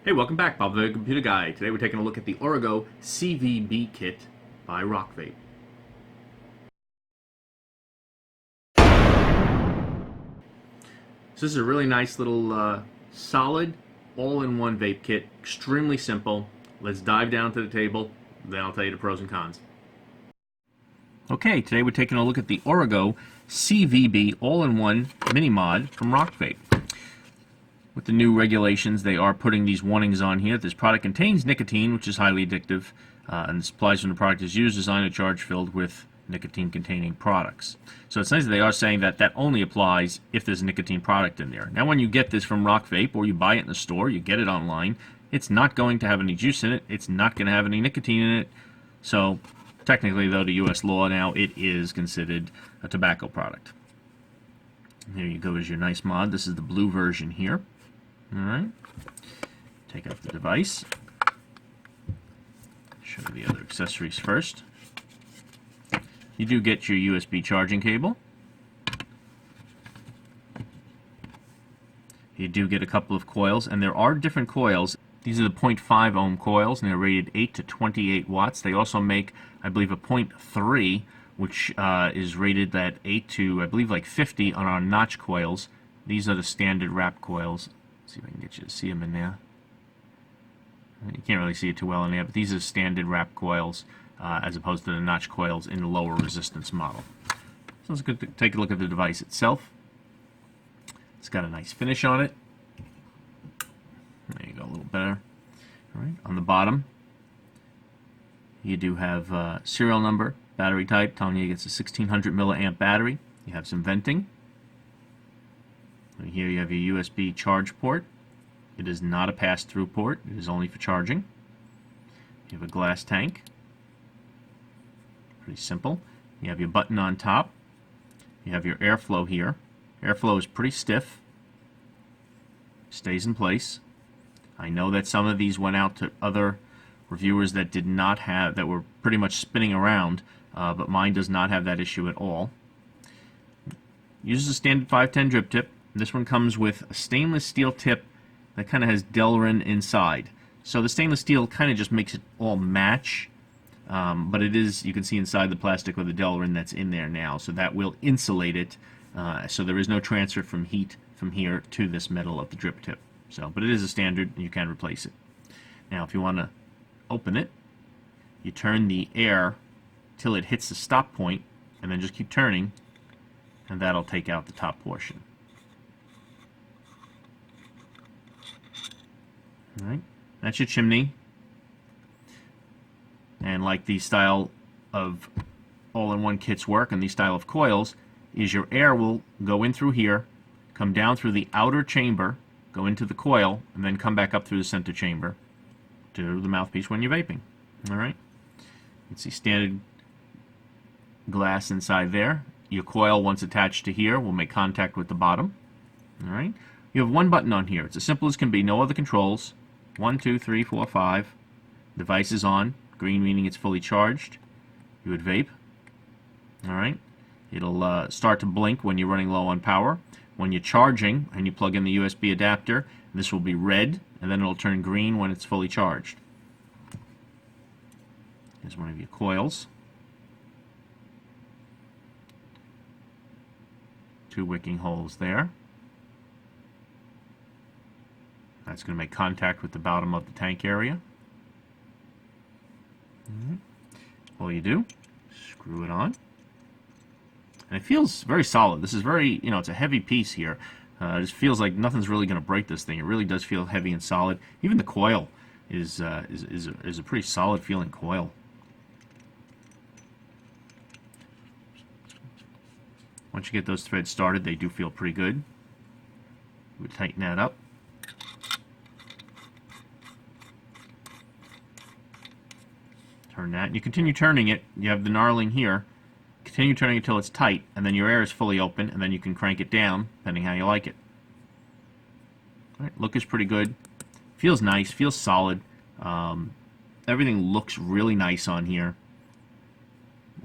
Hey, welcome back, Bob the Computer Guy. Today we're taking a look at the Origio CVB Kit by RocVape. So this is a really nice little solid all-in-one vape kit. Extremely simple. Let's dive down to the table, then I'll tell you the pros and cons. Okay, today we're taking a look at the Origio CVB all-in-one mini mod from RocVape. With the new regulations, they are putting these warnings on here. This product contains nicotine, which is highly addictive, and the supplies from the product is used, designed, or charged filled with nicotine-containing products. So it's nice that they are saying that that only applies if there's a nicotine product in there. Now, when you get this from RocVape or you buy it in the store, you get it online, it's not going to have any juice in it. It's not going to have any nicotine in it. So technically, though, the U.S. law now, it is considered a tobacco product. Here you go, is your nice mod. This is the blue version here. Alright, take out the device, show you the other accessories first. You do get your USB charging cable. You do get a couple of coils, and there are different coils. These are the 0.5 ohm coils, and they're rated 8 to 28 watts. They also make, I believe, a 0.3, which is rated at 8 to, I believe, like 50 on our notch coils. These are the standard wrap coils. See if I can get you to see them in there. You can't really see it too well in there, but these are standard wrap coils as opposed to the notch coils in the lower resistance model. So let's take a look at the device itself. It's got a nice finish on it. There you go, a little better. All right, on the bottom, you do have serial number, battery type, telling you it's a 1600 milliamp battery. You have some venting. Here you have your USB charge port. It is not a pass-through port. It is only for charging. You have a glass tank. Pretty simple. You have your button on top. You have your airflow here. Airflow is pretty stiff. Stays in place. I know that some of these went out to other reviewers that did not have, that were pretty much spinning around, but mine does not have that issue at all. Uses a standard 510 drip tip. This one comes with a stainless steel tip that kind of has Delrin inside. So the stainless steel kind of just makes it all match, but it is, you can see inside the plastic with the Delrin that's in there now, so that will insulate it, so there is no transfer from heat from here to this metal of the drip tip. So, but it is a standard, and you can replace it. Now, if you want to open it, you turn the air till it hits the stop point, and then just keep turning, and that'll take out the top portion. Alright, that's your chimney. And like the style of all-in-one kits work and the style of coils, is your air will go in through here, come down through the outer chamber, go into the coil, and then come back up through the center chamber to the mouthpiece when you're vaping. Alright, you can see standard glass inside there. Your coil, once attached to here, will make contact with the bottom. Alright, you have one button on here. It's as simple as can be, no other controls. 1, 2, 3, 4, 5. Device is on. Green meaning it's fully charged. You would vape. Alright. It'll start to blink when you're running low on power. When you're charging and you plug in the USB adapter, this will be red, and then it'll turn green when it's fully charged. Here's one of your coils. 2 wicking holes there. That's going to make contact with the bottom of the tank area. All you do, screw it on. And it feels very solid. This is very, it's a heavy piece here. It just feels like nothing's really going to break this thing. It really does feel heavy and solid. Even the coil is a pretty solid feeling coil. Once you get those threads started, they do feel pretty good. We tighten that up. Turn that. You continue turning it. You have the knurling here. Continue turning it until it's tight, and then your air is fully open, and then you can crank it down, depending how you like it. All right, look is pretty good. Feels nice. Feels solid. Everything looks really nice on here.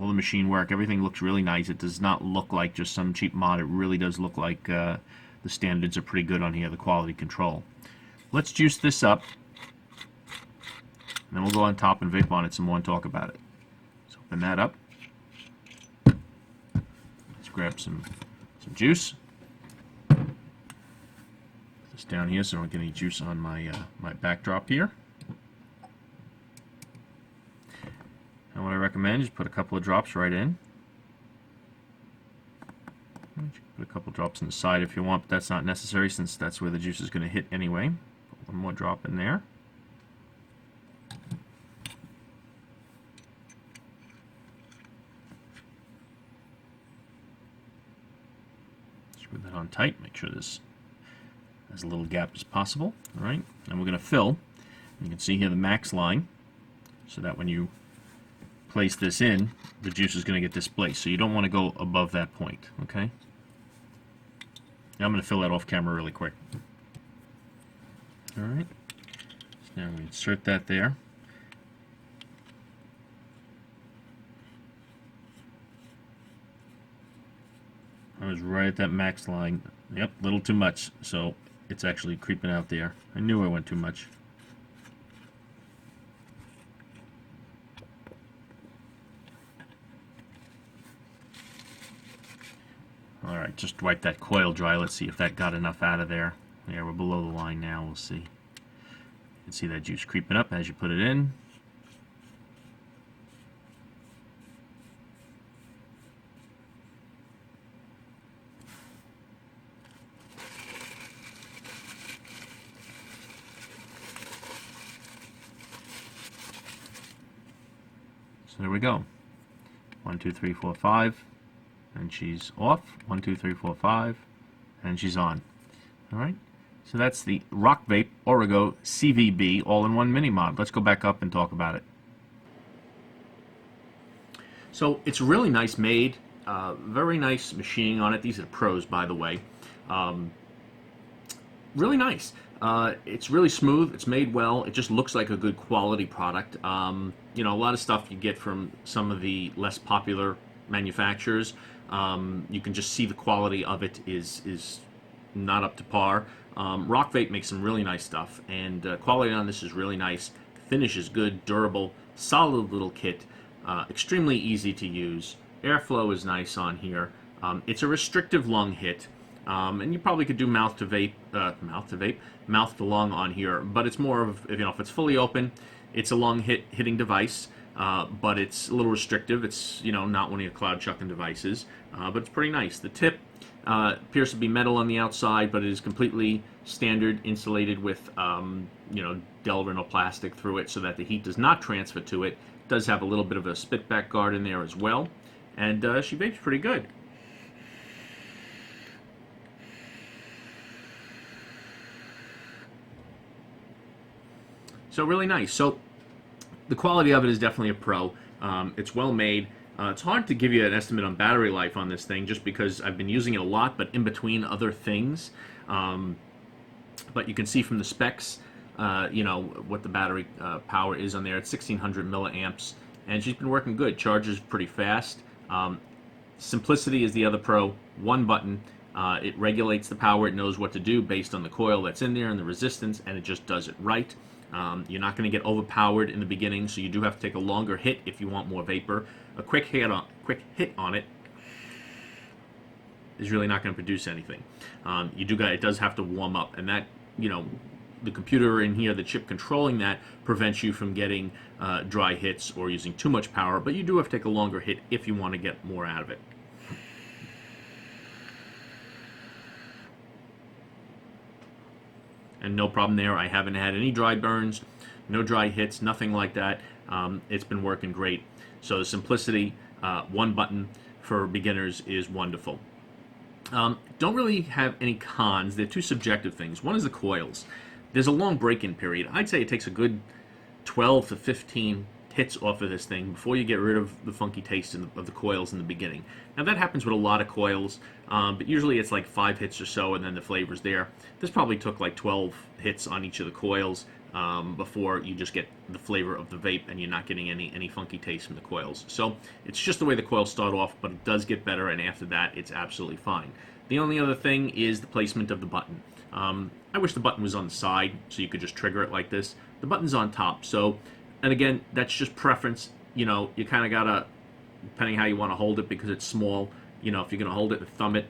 All the machine work, everything looks really nice. It does not look like just some cheap mod. It really does look like the standards are pretty good on here, the quality control. Let's juice this up then we'll go on top and vape on it some more and talk about it. Let's open that up. Let's grab some juice. Put this down here so I don't get any juice on my my backdrop here. And what I recommend is put a couple of drops right in. Put a couple drops on the side if you want, but that's not necessary since that's where the juice is going to hit anyway. Put one more drop in there. Screw that on tight. Make sure there's as little gap as possible. All right, and we're going to fill. You can see here the max line, so that when you place this in, the juice is going to get displaced. So you don't want to go above that point. Okay. Now I'm going to fill that off camera really quick. All right. So now we insert that there. I was right at that max line. Yep, a little too much. So it's actually creeping out there. I knew I went too much. Alright, just wipe that coil dry. Let's see if that got enough out of there. Yeah, we're below the line now. We'll see. You can see that juice creeping up as you put it in. So there we go. 1, 2, 3, 4, 5. And she's off. 1, 2, 3, 4, 5. And she's on. Alright. So that's the RocVape Origio CVB all-in-one mini mod. Let's go back up and talk about it. So it's really nice made. Very nice machining on it. These are pros, by the way. Really nice. It's really smooth. It's made well. It just looks like a good quality product. You know, a lot of stuff you get from some of the less popular manufacturers. You can just see the quality of it is not up to par. RocVape makes some really nice stuff, and quality on this is really nice. The finish is good, durable, solid little kit, extremely easy to use. Airflow is nice on here. It's a restrictive lung hit, and you probably could do mouth to lung on here, but it's more of, you know, if it's fully open, it's a lung hitting device. But it's a little restrictive. It's, you know, not one of your cloud chucking devices, but it's pretty nice. The tip appears to be metal on the outside, but it is completely standard insulated with, you know, Delrin plastic through it so that the heat does not transfer to it. It does have a little bit of a spitback guard in there as well, and she vapes pretty good. So really nice. So the quality of it is definitely a pro. It's well made. It's hard to give you an estimate on battery life on this thing just because I've been using it a lot, but in between other things. But you can see from the specs, you know, what the battery power is on there. It's 1600 milliamps, and she's been working good. Charges pretty fast. Simplicity is the other pro. One button. It regulates the power. It knows what to do based on the coil that's in there and the resistance, and it just does it right. You're not going to get overpowered in the beginning, so you do have to take a longer hit if you want more vapor. A quick hit on it is really not going to produce anything. It does have to warm up, and that, you know, the computer in here, the chip controlling that, prevents you from getting dry hits or using too much power. But you do have to take a longer hit if you want to get more out of it. And no problem there. I haven't had any dry burns, no dry hits, nothing like that. It's been working great. So the simplicity, one button for beginners is wonderful. Don't really have any cons. They're two subjective things. One is the coils. There's a long break-in period. I'd say it takes a good 12 to 15 hits off of this thing before you get rid of the funky taste of the coils in the beginning. Now that happens with a lot of coils, but usually it's like 5 hits or so and then the flavor's there. This probably took like 12 hits on each of the coils before you just get the flavor of the vape and you're not getting any funky taste from the coils. So it's just the way the coils start off, but it does get better, and after that it's absolutely fine. The only other thing is the placement of the button. I wish the button was on the side so you could just trigger it like this. The button's on top, so And again, that's just preference. You know, you kind of gotta, depending how you want to hold it, because it's small. You know, if you're gonna hold it and thumb it,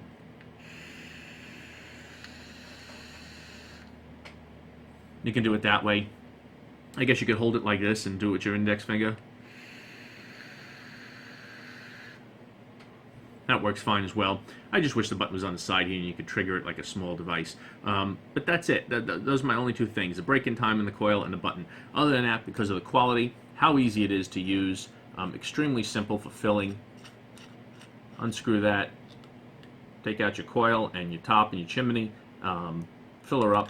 you can do it that way. I guess you could hold it like this and do it with your index finger. That works fine as well. I just wish the button was on the side here and you could trigger it like a small device. But that's it. Those are my only two things, the break-in time in the coil and the button. Other than that, because of the quality, how easy it is to use, extremely simple for filling. Unscrew that, take out your coil and your top and your chimney, fill her up,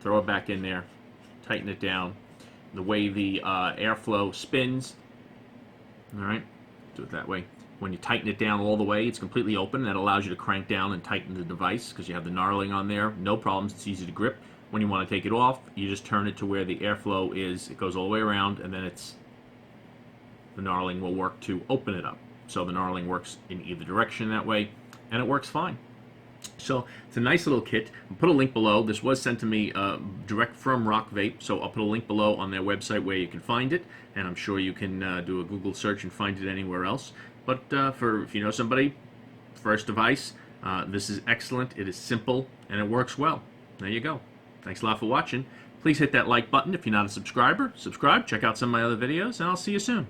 throw it back in there, tighten it down. The way the airflow spins, all right, do it that way. When you tighten it down all the way, it's completely open. That allows you to crank down and tighten the device because you have the knurling on there. No problems. It's easy to grip. When you want to take it off, you just turn it to where the airflow is. It goes all the way around, and then the knurling will work to open it up. So the knurling works in either direction that way, and it works fine. So it's a nice little kit. I'll put a link below. This was sent to me direct from RocVape, so I'll put a link below on their website where you can find it, and I'm sure you can do a Google search and find it anywhere else. But if you know somebody, first device, this is excellent. It is simple, and it works well. There you go. Thanks a lot for watching. Please hit that like button if you're not a subscriber. Subscribe, check out some of my other videos, and I'll see you soon.